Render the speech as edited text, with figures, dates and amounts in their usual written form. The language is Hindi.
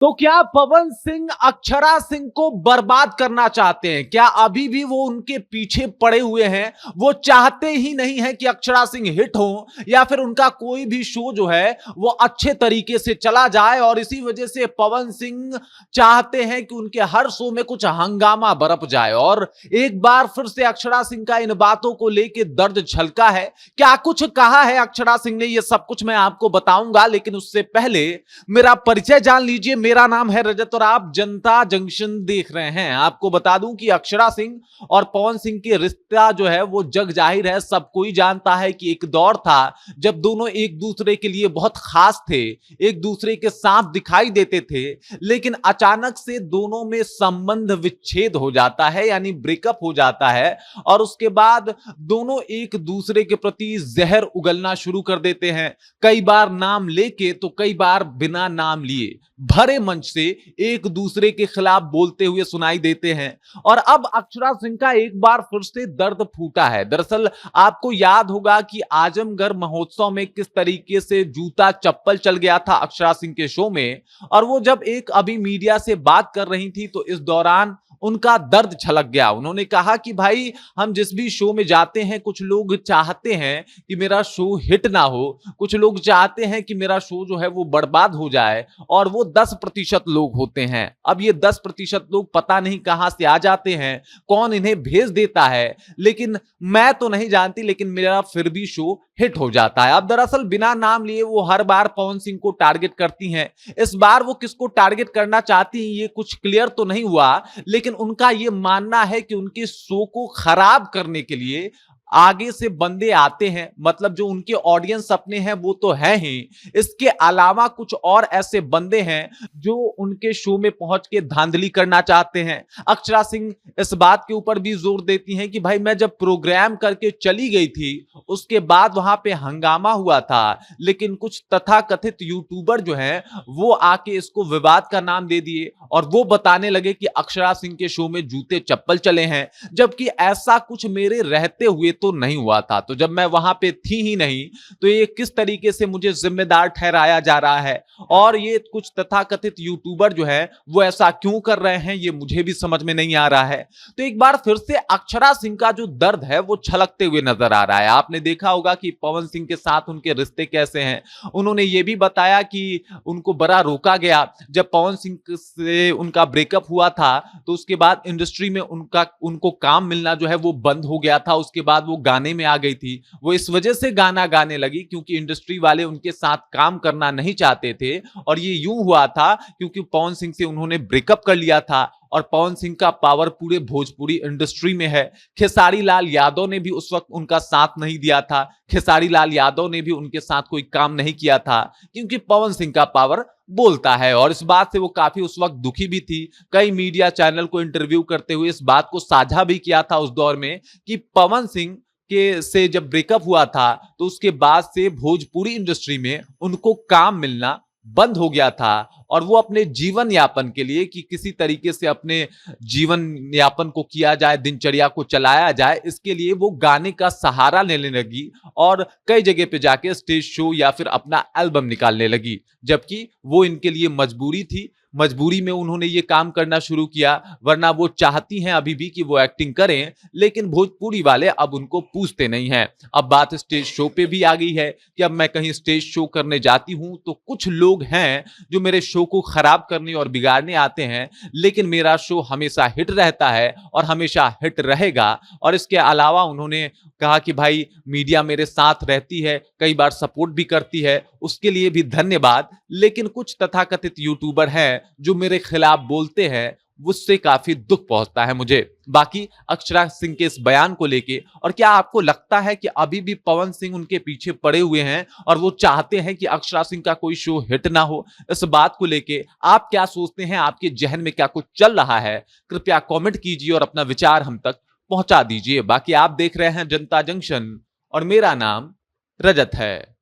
तो क्या पवन सिंह अक्षरा सिंह को बर्बाद करना चाहते हैं? क्या अभी भी वो उनके पीछे पड़े हुए हैं? वो चाहते ही नहीं है कि अक्षरा सिंह हिट हो या फिर उनका कोई भी शो जो है वो अच्छे तरीके से चला जाए, और इसी वजह से पवन सिंह चाहते हैं कि उनके हर शो में कुछ हंगामा बरप जाए। और एक बार फिर से अक्षरा सिंह का इन बातों को लेकर दर्द छलका है। क्या कुछ कहा है अक्षरा सिंह ने, ये सब कुछ मैं आपको बताऊंगा, लेकिन उससे पहले मेरा परिचय जान लीजिए। मेरा नाम है रजत और आप जनता जंक्शन देख रहे हैं। आपको बता दूं कि अक्षरा सिंह और पवन सिंह के रिश्ता जो है वो जग जाहिर है, सब कोई जानता है कि एक दौर था जब दोनों एक दूसरे के लिए बहुत खास थे, एक दूसरे के साथ दिखाई देते थे, लेकिन अचानक से दोनों में संबंध विच्छेद हो जाता है, यानी ब्रेकअप हो जाता है, और उसके बाद दोनों एक दूसरे के प्रति जहर उगलना शुरू कर देते हैं। कई बार नाम लेके तो कई बार बिना नाम लिए भरे मंच से एक दूसरे के खिलाफ बोलते हुए सुनाई देते हैं। और अब अक्षरा सिंह का एक बार फिर से दर्द फूटा है। दरअसल आपको याद होगा कि आजमगढ़ महोत्सव में किस तरीके से जूता चप्पल चल गया था अक्षरा सिंह के शो में, और वो जब एक अभी मीडिया से बात कर रही थी तो इस दौरान उनका दर्द छलक गया। उन्होंने कहा कि भाई, हम जिस भी शो में जाते हैं कुछ लोग चाहते हैं कि मेरा शो हिट ना हो, कुछ लोग चाहते हैं कि मेरा शो जो है वो बर्बाद हो जाए, और वो 10% लोग होते हैं। अब ये 10% लोग पता नहीं कहां से आ जाते हैं, कौन इन्हें भेज देता है, लेकिन मैं तो नहीं जानती, लेकिन मेरा फिर भी शो हिट हो जाता है। अब दरअसल बिना नाम लिए वो हर बार पवन सिंह को टारगेट करती हैं। इस बार वो किसको टारगेट करना चाहती हैं ये कुछ क्लियर तो नहीं हुआ, लेकिन उनका ये मानना है कि उनके शो को खराब करने के लिए आगे से बंदे आते हैं। मतलब जो उनके ऑडियंस अपने हैं वो तो है ही, इसके अलावा कुछ और ऐसे बंदे हैं जो उनके शो में पहुंच के धांधली करना चाहते हैं। अक्षरा सिंह इस बात के ऊपर भी जोर देती हैं कि भाई, मैं जब प्रोग्राम करके चली गई थी उसके बाद वहां पे हंगामा हुआ था, लेकिन कुछ तथाकथित यूट्यूबर जो हैं वो आके इसको विवाद का नाम दे दिए और वो बताने लगे कि अक्षरा सिंह के शो में जूते चप्पल चले हैं, जबकि ऐसा कुछ मेरे रहते हुए तो नहीं हुआ था। तो जब मैं वहां पे थी ही नहीं तो ये किस तरीके से मुझे जिम्मेदार ठहराया जा रहा है, और ये कुछ तथाकथित यूट्यूबर जो है वो ऐसा क्यों कर रहे हैं ये मुझे भी समझ में नहीं आ रहा है। तो एक बार फिर से अक्षरा सिंह का जो दर्द है वो छलकते हुए नजर आ रहा है। आपने देखा होगा कि पवन सिंह के साथ उनके रिश्ते कैसे हैं। उन्होंने ये भी बताया कि उनको बड़ा रोका गया जब पवन सिंह से उनका ब्रेकअप हुआ था, तो उसके बाद इंडस्ट्री में उनको काम मिलना जो है वो बंद हो गया था। उसके बाद वो गाने में आ गई थी। वो इस वजह से गाना गाने लगी क्योंकि इंडस्ट्री वाले उनके साथ काम करना नहीं चाहते थे, और ये यूं हुआ था क्योंकि पवन सिंह से उन्होंने ब्रेकअप कर लिया था, और पवन सिंह का पावर पूरे भोजपुरी इंडस्ट्री में है। खेसारी लाल यादव ने भी उस वक्त उनका साथ नहीं दिया था। खेसारी लाल यादव ने भी उनके साथ कोई काम नहीं किया था क्योंकि पवन सिंह का पावर बोलता है, और इस बात से वो काफी उस वक्त दुखी भी थी। कई मीडिया चैनल को इंटरव्यू करते हुए इस बात को साझा भी किया था उस दौर में कि पवन सिंह के से जब ब्रेकअप हुआ था तो उसके बाद से भोजपुरी इंडस्ट्री में उनको काम मिलना बंद हो गया था, और वो अपने जीवन यापन के लिए कि किसी तरीके से अपने जीवन यापन को किया जाए, दिनचर्या को चलाया जाए, इसके लिए वो गाने का सहारा लेने लगी और कई जगह पे जाके स्टेज शो या फिर अपना एल्बम निकालने लगी, जबकि वो इनके लिए मजबूरी थी। मजबूरी में उन्होंने ये काम करना शुरू किया, वरना वो चाहती हैं अभी भी कि वो एक्टिंग करें, लेकिन भोजपुरी वाले अब उनको पूछते नहीं हैं। अब बात स्टेज शो पे भी आ गई है कि अब मैं कहीं स्टेज शो करने जाती हूं तो कुछ लोग हैं जो मेरे शो को खराब करने और बिगाड़ने आते हैं, लेकिन मेरा शो हमेशा हिट रहता है और हमेशा हिट रहेगा। और इसके अलावा उन्होंने कहा कि भाई, मीडिया मेरे साथ रहती है, कई बार सपोर्ट भी करती है, उसके लिए भी धन्यवाद, लेकिन कुछ तथाकथित यूट्यूबर हैं जो मेरे खिलाफ बोलते हैं, उससे काफी दुख पहुंचता है मुझे। बाकी अक्षरा सिंह के इस बयान को लेके, और क्या आपको लगता है कि अभी भी पवन सिंह उनके पीछे पड़े हुए हैं और वो चाहते हैं कि अक्षरा सिंह का कोई शो हिट ना हो? इस बात को लेके आप क्या सोचते हैं? आपके जहन में क्या कुछ चल रहा है? कृपया कमेंट कीजिए और अपना विचार हम तक पहुंचा दीजिए। बाकी आप देख रहे हैं जनता जंक्शन और मेरा नाम रजत है।